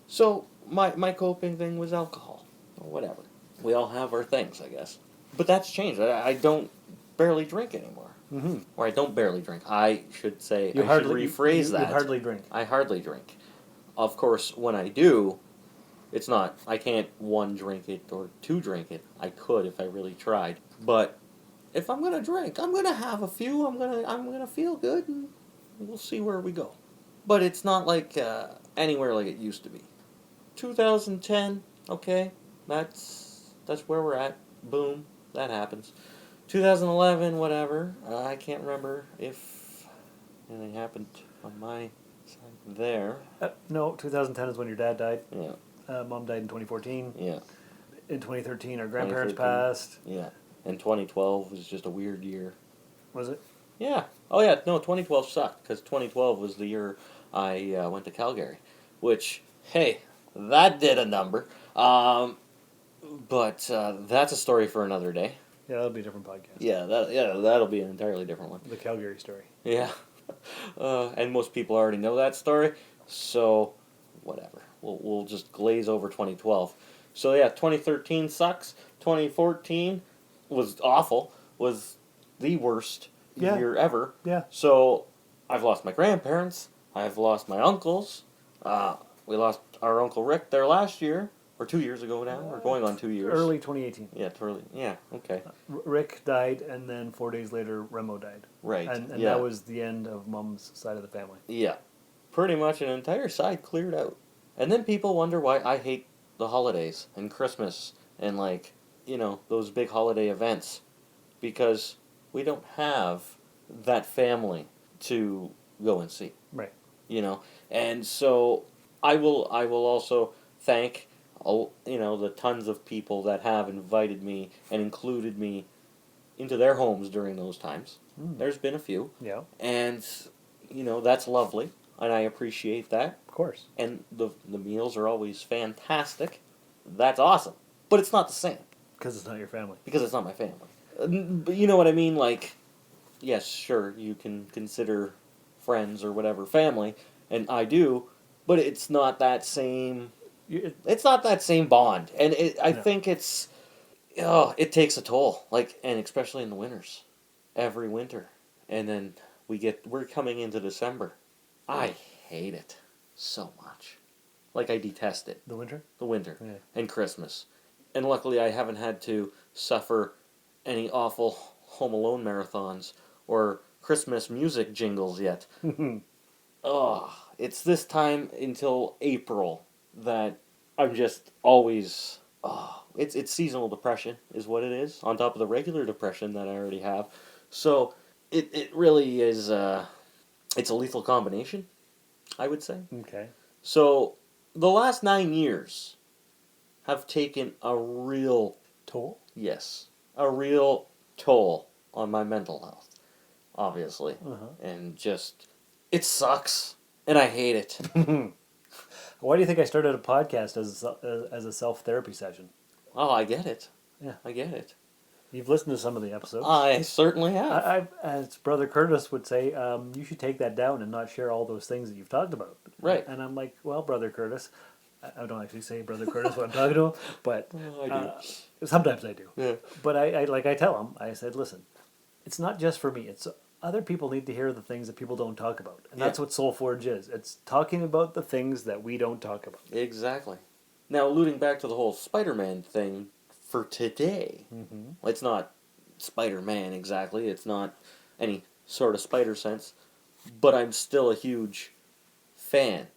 so my coping thing was alcohol or whatever. We all have our things, I guess. But that's changed. I don't barely drink anymore. Mm-hmm. Or I don't barely drink. I should say, You I hardly, should rephrase you that. hardly drink. I hardly drink. Of course, when I do, it's not, I can't one drink it or two drink it. I could if I really tried. But if I'm gonna drink, I'm gonna have a few. I'm gonna feel good, and we'll see where we go. But it's not like anywhere like it used to be. 2010, okay, that's where we're at. Boom, that happens. 2011, whatever. I can't remember if anything happened on my side there. No, 2010 is when your dad died. Yeah. Mom died in 2014. Yeah. In 2013, our grandparents 2013. passed. Yeah. And 2012 was just a weird year. Was it? Yeah. Oh, yeah. No, 2012 sucked because 2012 was the year I went to Calgary, which, hey, that did a number. But that's a story for another day. Yeah, that'll be a different podcast. Yeah, that'll be an entirely different one. The Calgary story. Yeah. And most people already know that story, so whatever. We'll just glaze over 2012. So yeah, 2013 sucks. 2014 was awful. Was the worst year ever. Yeah. So I've lost my grandparents. I've lost my uncles. We lost our Uncle Rick there last year. Or 2 years ago now. We're going on 2 years. Early 2018. Yeah, early. Yeah, okay. Rick died, and then 4 days later, Remo died. Right. And yeah. that was the end of Mom's side of the family. Yeah. Pretty much an entire side cleared out. And then people wonder why I hate the holidays and Christmas and, like, those big holiday events. Because we don't have that family to go and see. Right. And so I will also thank the tons of people that have invited me and included me into their homes during those times. There's been a few. Yeah, And, that's lovely, and I appreciate that. of course. And the meals are always fantastic. That's awesome. But it's not the same, Because it's not your family. because it's not my family. But you know what I mean? Like, yes, sure, you can consider friends or whatever family, and I do, but it's not that same... It's not that same bond. And I think it's... it takes a toll. Like, and especially in the winters. Every winter. And then we're coming into December. I hate it so much. Like, I detest it. The winter? The winter. Yeah. And Christmas. And luckily I haven't had to suffer any awful Home Alone marathons or Christmas music jingles yet. It's this time until April that I'm just always... It's seasonal depression is what it is, on top of the regular depression that I already have. So it really is... it's a lethal combination, I would say. Okay. So the last 9 years have taken a real... Toll? Yes. A real toll on my mental health, obviously. Uh-huh. And just... It sucks. And I hate it. Why do you think I started a podcast as a self-therapy session? Oh, I get it. Yeah. I get it. You've listened to some of the episodes. I certainly have. I as Brother Curtis would say, you should take that down and not share all those things that you've talked about. Right. And I'm like, well, Brother Curtis, I don't actually say Brother Curtis when I'm talking to him, but I do. sometimes I do. Yeah. But I tell him, I said, listen, it's not just for me. It's other people need to hear the things that people don't talk about. And that's what Soul Forge is. It's talking about the things that we don't talk about. Exactly. Now, alluding back to the whole Spider-Man thing for today, it's not Spider-Man exactly. It's not any sort of spider sense. But I'm still a huge fan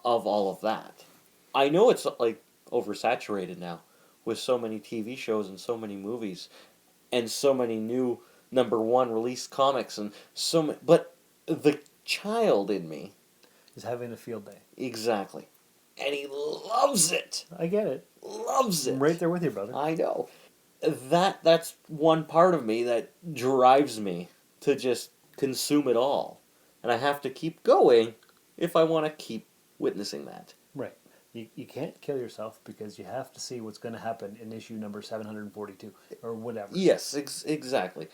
of all of that. I know it's like oversaturated now with so many TV shows and so many movies and so many new #1 released comics and but the child in me Is having a field day. exactly, and he loves it. I get it. Loves it. I'm right there with you, brother. I know. That's one part of me that drives me to just consume it all, and I have to keep going if I want to keep witnessing that. Right. You can't kill yourself because you have to see what's going to happen in issue number 742 or whatever. Yes, exactly.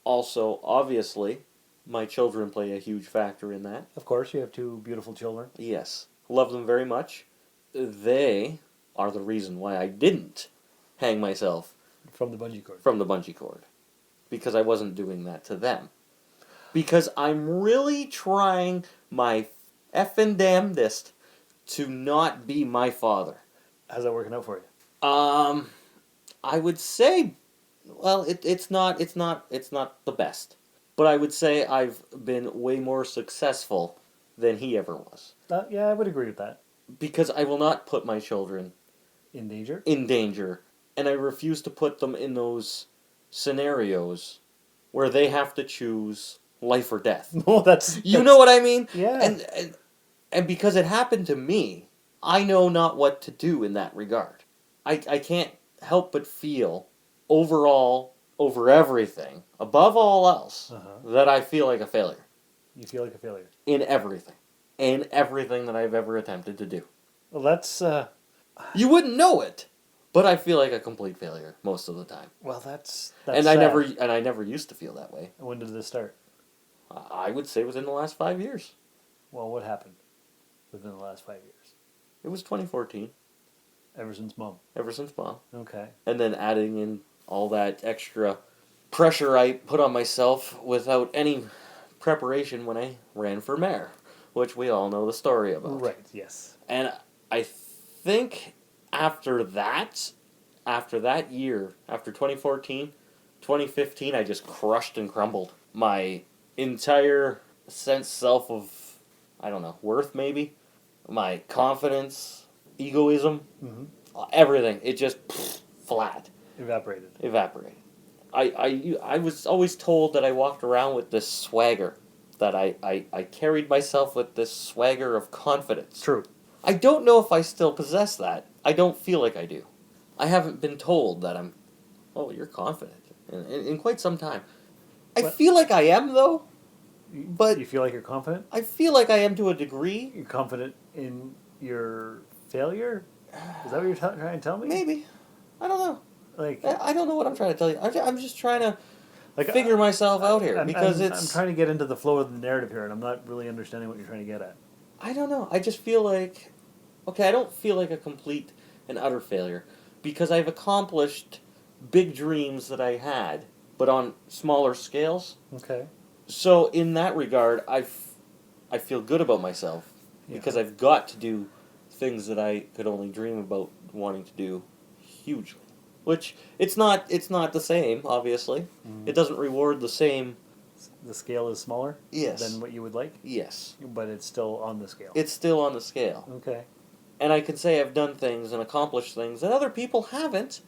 Also, obviously, my children play a huge factor in that. Of course, you have 2 beautiful children. Yes. Love them very much. They are the reason why I didn't hang myself From the bungee cord. from the bungee cord. Because I wasn't doing that to them. Because I'm really trying my effing damnedest to not be my father. How's that working out for you? I would say, well, it's not the best. But I would say I've been way more successful than he ever was. Yeah, I would agree with that. Because I will not put my children In danger? in danger. And I refuse to put them in those scenarios where they have to choose life or death. No, that's... You know what I mean? Yeah. And because it happened to me, I know not what to do in that regard. I can't help but feel overall, over everything, above all else, that I feel like a failure. You feel like a failure. In everything. In everything that I've ever attempted to do. Well, that's... You wouldn't know it, but I feel like a complete failure most of the time. Well, that's And sad. I never used to feel that way. When did this start? I would say within the last 5 years. Well, what happened within the last 5 years? It was 2014. Ever since Mom. Ever since Mom. Okay. And then adding in all that extra pressure I put on myself without any preparation when I ran for mayor, which we all know the story about. Right, yes. And I think after that year, after 2014, 2015, I just crushed and crumbled. My entire self of, I don't know, worth maybe, my confidence, egoism, everything, it just flat. Evaporated. I was always told that I walked around with this swagger, that I carried myself with this swagger of confidence. True. I don't know if I still possess that, I don't feel like I do. I haven't been told that I'm, oh, you're confident in quite some time. I feel like I am, though, but You feel like you're confident? I feel like I am to a degree. You're confident in your failure? Is that what you're trying to tell me? Maybe. I don't know. Like, I don't know what I'm trying to tell you. I'm just trying to like figure myself out here, I'm it's... trying to get into the flow of the narrative here, and I'm not really understanding what you're trying to get at. I don't know. I just feel like... Okay, I don't feel like a complete and utter failure, because I've accomplished big dreams that I had, but on smaller scales. Okay. So in that regard, I feel good about myself, because I've got to do things that I could only dream about wanting to do hugely. Which, it's not the same, obviously. Mm. It doesn't reward the same... The scale is smaller? Yes. Than what you would like? Yes. But it's still on the scale? It's still on the scale. Okay. And I can say I've done things and accomplished things that other people haven't.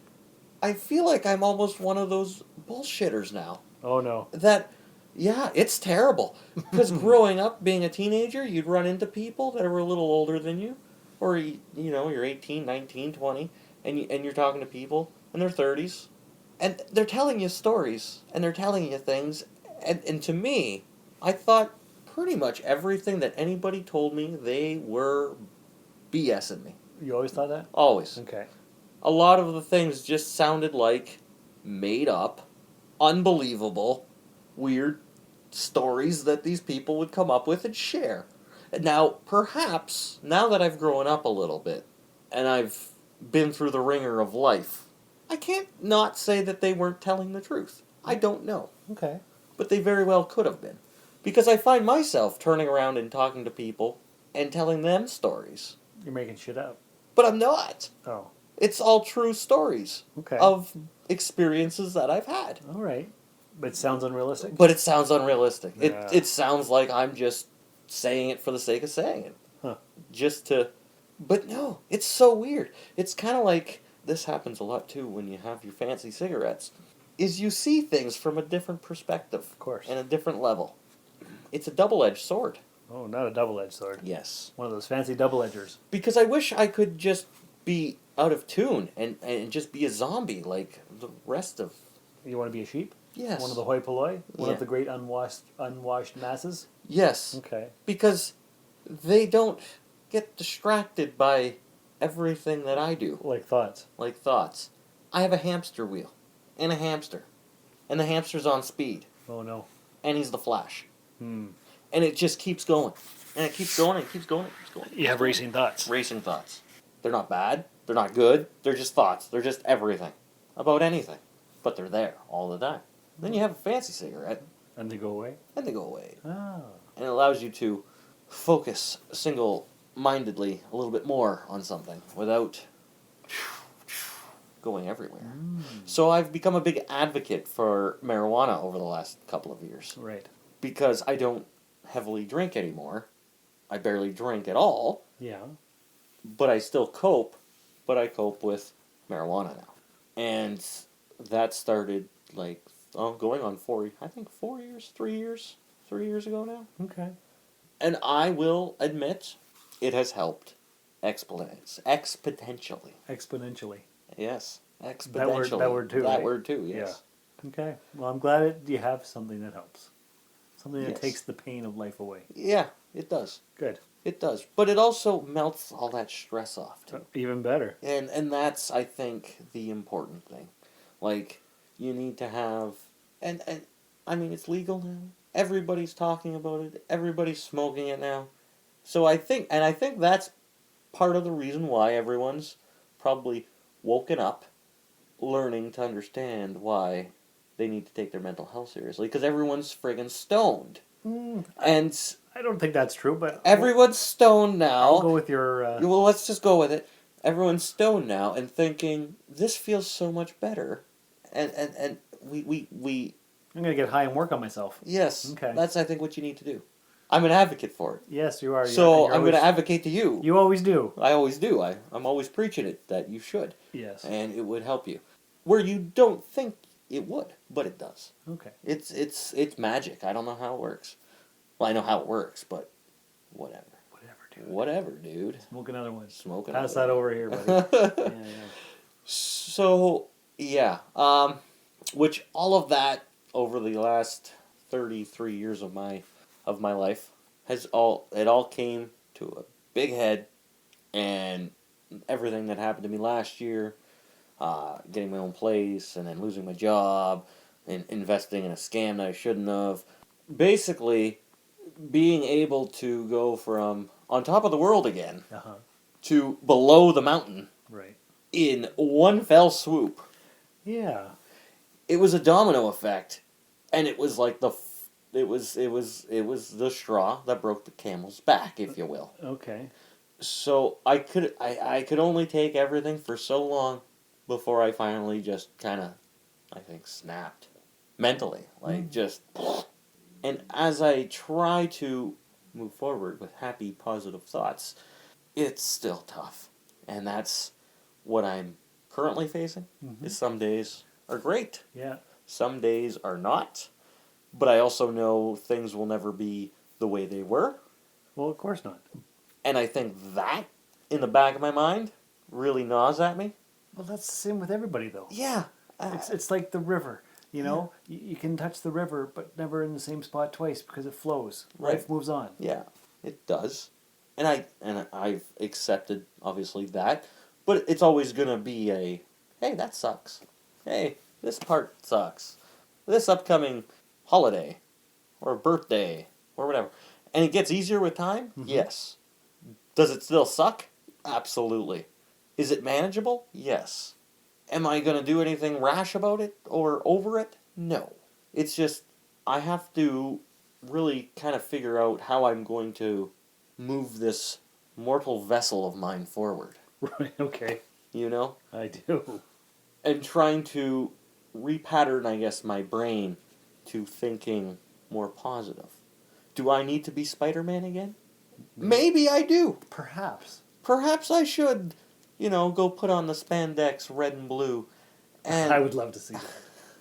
I feel like I'm almost one of those bullshitters now. Oh, no. That, yeah, it's terrible. Because growing up, being a teenager, you'd run into people that were a little older than you. Or, you know, you're 18, 19, 20, and you're talking to people in their 30s. And they're telling you stories, and they're telling you things. And to me, I thought pretty much everything that anybody told me, they were BSing me. You always thought that? Always. Okay. A lot of the things just sounded like made up, unbelievable, weird stories that these people would come up with and share. And now, perhaps, now that I've grown up a little bit, and I've been through the ringer of life, I can't not say that they weren't telling the truth. I don't know. Okay. But they very well could have been. Because I find myself turning around and talking to people and telling them stories. You're making shit up. But I'm not. Oh. It's all true stories. Okay. Of experiences that I've had. All right. But it sounds unrealistic? But it sounds unrealistic. Yeah. It sounds like I'm just saying it for the sake of saying it. Huh. Just to... But no, it's so weird. It's kind of like... This happens a lot too when you have your fancy cigarettes. Is you see things from a different perspective. Of course. And a different level. It's a double-edged sword. Oh, not a double-edged sword. Yes. One of those fancy double-edgers. Because I wish I could just be out of tune and just be a zombie like the rest of... You want to be a sheep? Yes. One of the hoi polloi? One of the great unwashed masses? Yes. Okay. Because they don't get distracted by everything that I do. Like thoughts. Like thoughts. I have a hamster wheel. And a hamster. And the hamster's on speed. Oh, no. And he's the Flash. Hmm. And it just keeps going. And it keeps going and keeps going and keeps going. You have racing thoughts. Racing thoughts. They're not bad. They're not good. They're just thoughts. They're just everything. About anything. But they're there all the time. Then you have a fancy cigarette. And they go away? And they go away. Oh. And it allows you to focus single-mindedly a little bit more on something without going everywhere. Mm. So I've become a big advocate for marijuana over the last couple of years. Right. Because I don't heavily drink anymore. I barely drink at all. Yeah. But I still cope. But I cope with marijuana now. And that started going on 4 years, 3 years. 3 years ago now. Okay. And I will admit, it has helped exponentially. Exponentially. Yes, exponentially. That word too. That right? word too. Yes. Yeah. Okay. Well, I'm glad you have something that helps. Something that Yes. takes the pain of life away. Yeah, it does. Good. It does. But it also melts all that stress off too. Even better. And that's, I think, the important thing. Like, you need to have, and I mean, it's legal now. Everybody's talking about it. Everybody's smoking it now. So I think that's part of the reason why everyone's probably woken up, learning to understand why they need to take their mental health seriously. Because everyone's friggin' stoned. And I don't think that's true, but... Everyone's stoned now. I'll go with your... Well, let's just go with it. Everyone's stoned now and thinking, this feels so much better. And we I'm going to get high and work on myself. Yes. Okay. That's, I think, what you need to do. I'm an advocate for it. Yes, you are. So I'm going to advocate to you. You always do. I always do. I'm always preaching it, that you should. Yes. And it would help you. Where you don't think it would, but it does. Okay. It's magic. I don't know how it works. Well, I know how it works, but whatever. Whatever, Whatever, dude. Smoke another one. Smoke Pass another that one. over here, buddy. Yeah. So, yeah. Which all of that over the last 33 years of my life it all came to a big head, and everything that happened to me last year, getting my own place and then losing my job and investing in a scam that I shouldn't have. Basically, being able to go from on top of the world again to below the mountain Right. in one fell swoop. Yeah. It was a domino effect, and it was like it was the straw that broke the camel's back, if you will. Okay. So I could only take everything for so long before I finally just kind of, I think, snapped mentally, like just. And as I try to move forward with happy, positive thoughts, it's still tough, and that's what I'm currently facing. Is some days are great, Yeah. some days are not, but I also know things will never be the way they were. Well, of course not. And I think that, in the back of my mind, really gnaws at me. Well, that's the same with everybody, though. Yeah. It's like the river. You know, you can touch the river, but never in the same spot twice because it flows. Right. Life moves on. Yeah, it does. And I've accepted, obviously, that. But it's always going to be a, hey, that sucks. Hey, this part sucks. This upcoming holiday or birthday or whatever. And it gets easier with time? Yes. Does it still suck? Absolutely. Is it manageable? Yes. Am I going to do anything rash about it or over it? No. It's just, I have to really kind of figure out how I'm going to move this mortal vessel of mine forward. Right, okay. You know? I do. And trying to repattern, I guess, my brain to thinking more positive. Do I need to be Spider-Man again? Maybe I do. Perhaps. Perhaps I should, go put on the spandex red and blue. And I would love to see that.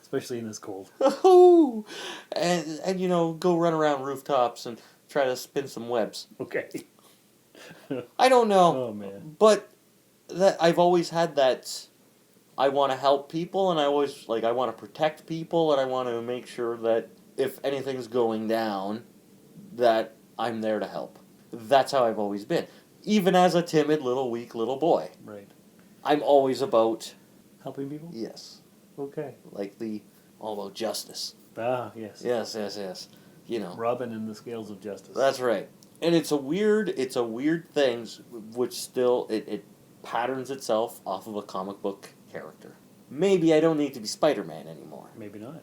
Especially in this cold. and go run around rooftops and try to spin some webs. Okay. I don't know. Oh, man. But that I've always had that I want to help people, and I always, I want to protect people, and I want to make sure that if anything's going down, that I'm there to help. That's how I've always been. Even as a timid, weak little boy. Right. I'm always about... Helping people? Yes. Okay. All about justice. Ah, yes. Yes. Robin and the scales of justice. That's right. And it's a weird thing, which still, it patterns itself off of a comic book character. Maybe I don't need to be Spider-Man anymore. Maybe not.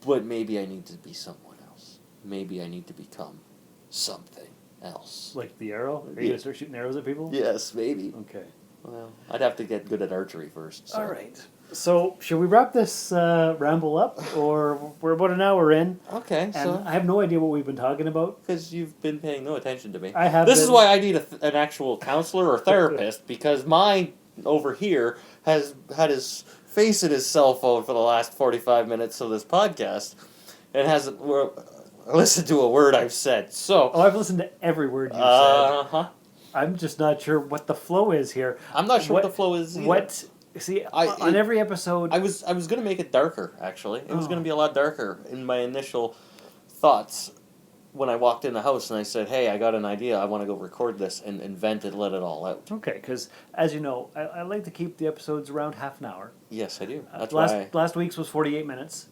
But maybe I need to be someone else. Maybe I need to become something else. Like the arrow? Are you going to start shooting arrows at people? Yes, maybe. Okay. Well, I'd have to get good at archery first. So. All right. So, should we wrap this ramble up? Or we're about an hour in. Okay, And so... I have no idea what we've been talking about. Because you've been paying no attention to me. I have This been. is why I need an actual counselor or therapist, because mine over here has had his face in his cell phone for the last 45 minutes of this podcast and hasn't listened to a word I've said. So... Oh, I've listened to every word you've said. Uh-huh. I'm just not sure what the flow is here. I'm not sure what the flow is either. On every episode... I was going to make it darker, actually. It was going to be a lot darker in my initial thoughts when I walked in the house and I said, hey, I got an idea. I want to go record this and vent it, let it all out. Okay, because, as you know, I like to keep the episodes around half an hour. Yes, I do. That's Last week's was 48 minutes,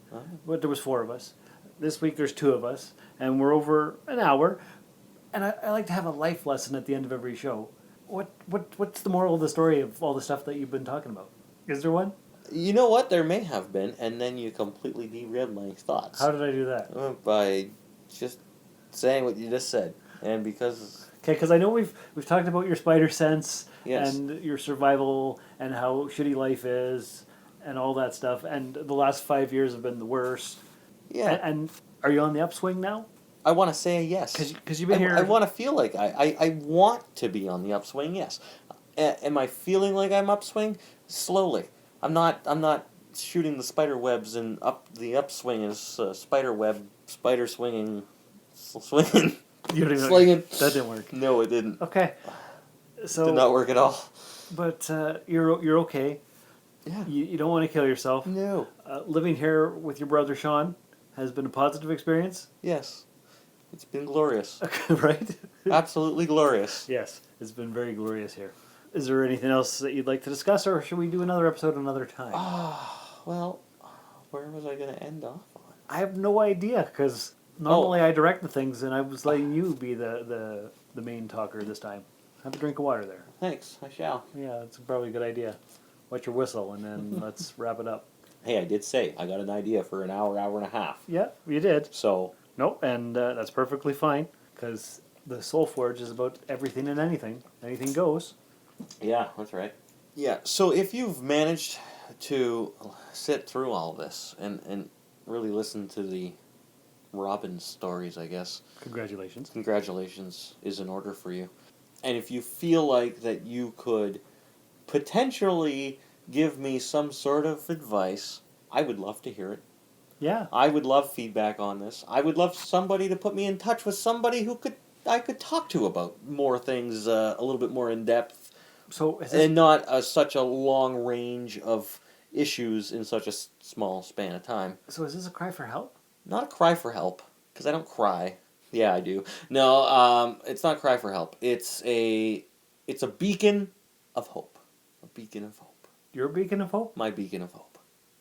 but there was 4 of us. This week there's 2 of us, and we're over an hour. And I like to have a life lesson at the end of every show. What's the moral of the story of all the stuff that you've been talking about? Is there one? You know what? There may have been, and then you completely derailed my thoughts. How did I do that? By just saying what you just said. And because... Okay, because I know we've talked about your spider sense Yes. and your survival and how shitty life is and all that stuff. And the last 5 years have been the worst. Yeah. And are you on the upswing now? I want to say yes. Because you've been here... I want to feel like I want to be on the upswing, yes. Am I feeling like I'm upswing? Slowly. I'm not shooting the spider webs and up the upswing is spider swinging You don't even Slinging. That didn't work. No, it didn't. Okay. So Did not work at all. But you're okay. Yeah. You don't want to kill yourself. No. Living here with your brother Sean has been a positive experience. Yes. It's been glorious. Right? Absolutely glorious. Yes, it's been very glorious here. Is there anything else that you'd like to discuss, or should we do another episode another time? Well, where was I going to end off on? I have no idea, because normally I direct the things, and I was letting you be the main talker this time. Have a drink of water there. Thanks, I shall. Yeah, that's probably a good idea. Wet your whistle, and then let's wrap it up. Hey, I did say I got an idea for an hour and a half. Yeah, you did. So, Nope, and that's perfectly fine, because the Soul Forge is about everything and anything. Anything goes. yeah, that's right. Yeah, so if you've managed to sit through all this and really listen to the Robin stories, I guess, Congratulations. congratulations is in order for you. And if you feel like that you could potentially give me some sort of advice, I would love to hear it. Yeah. I would love feedback on this. I would love somebody to put me in touch with somebody who I could talk to about more things a little bit more in depth, So is this, and not such a long range of issues in such a small span of time. so is this a cry for help? Not a cry for help, because I don't cry. Yeah, I do. No, it's not a cry for help. It's a beacon of hope. A beacon of hope. Your beacon of hope? My beacon of hope.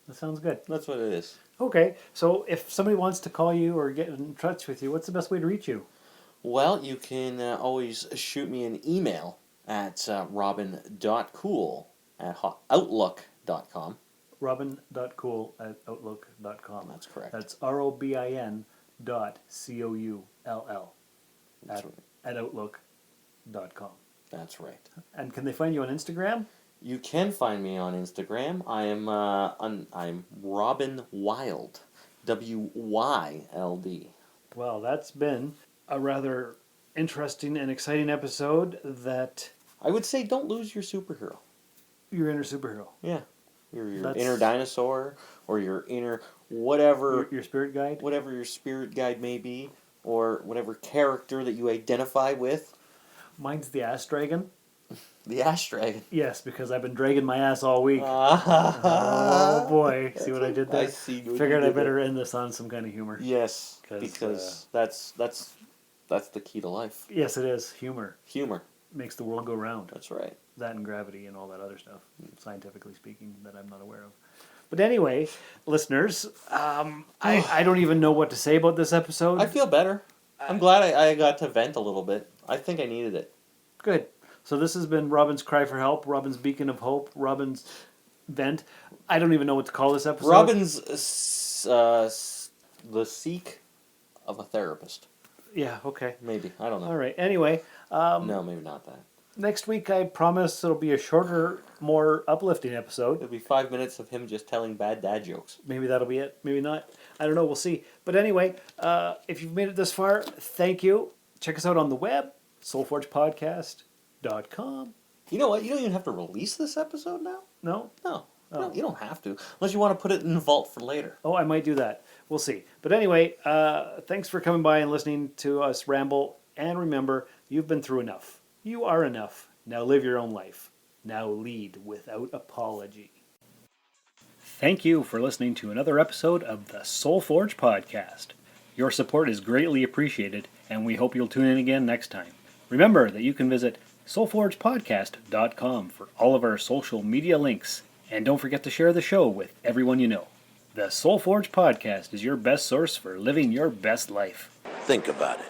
That sounds good. That's what it is. Okay, so if somebody wants to call you or get in touch with you, what's the best way to reach you? Well, you can always shoot me an email at robin.cool@outlook.com. robin.cool@outlook.com. That's correct. That's ROBIN.COULL That's right. at outlook.com. That's right. And can they find you on Instagram? You can find me on Instagram. I'm Robin Wild, WYLD. Well, that's been a rather interesting and exciting episode that I would say don't lose your superhero. your inner superhero. Yeah, your That's- inner dinosaur or your inner whatever Your spirit guide. whatever your spirit guide may be, or whatever character that you identify with. Mine's the ass dragon. The Ash Dragon. Yes, because I've been dragging my ass all week. Oh boy, see what I did there? I see what you Figured did I better there. end this on some kind of humor. Yes, 'Cause, because that's the key to life. Yes, it is. Humor Humor. makes the world go round. That's right. That and gravity and all that other stuff, scientifically speaking, that I'm not aware of. But anyway, listeners, I don't even know what to say about this episode. I feel better. I'm glad I got to vent a little bit. I think I needed it. Good. So this has been Robin's Cry for Help, Robin's Beacon of Hope, Robin's Vent. I don't even know what to call this episode. Robin's the seek of a therapist. Yeah, okay. Maybe. I don't know. All right. Anyway, No, maybe not that. next week I promise it'll be a shorter, more uplifting episode. It'll be 5 minutes of him just telling bad dad jokes. Maybe that'll be it. Maybe not. I don't know. We'll see. But anyway, if you've made it this far, thank you. Check us out on the web, soulforgepodcast.com. You know what? You don't even have to release this episode now? No? No. Oh. You don't have to. Unless you want to put it in the vault for later. Oh, I might do that. We'll see. But anyway, thanks for coming by and listening to us ramble. And remember, you've been through enough. You are enough. Now live your own life. Now lead without apology. Thank you for listening to another episode of the Soul Forge Podcast. Your support is greatly appreciated, and we hope you'll tune in again next time. Remember that you can visit soulforgepodcast.com for all of our social media links. And don't forget to share the show with everyone you know. The Soul Forge Podcast is your best source for living your best life. Think about it.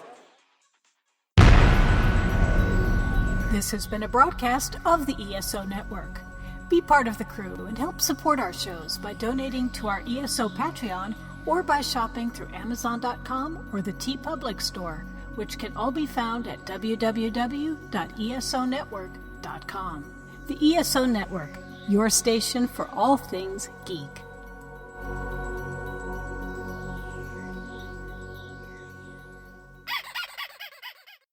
This has been a broadcast of the ESO Network. Be part of the crew and help support our shows by donating to our ESO Patreon or by shopping through Amazon.com or the TeePublic store, which can all be found at www.esonetwork.com. The ESO Network, your station for all things geek.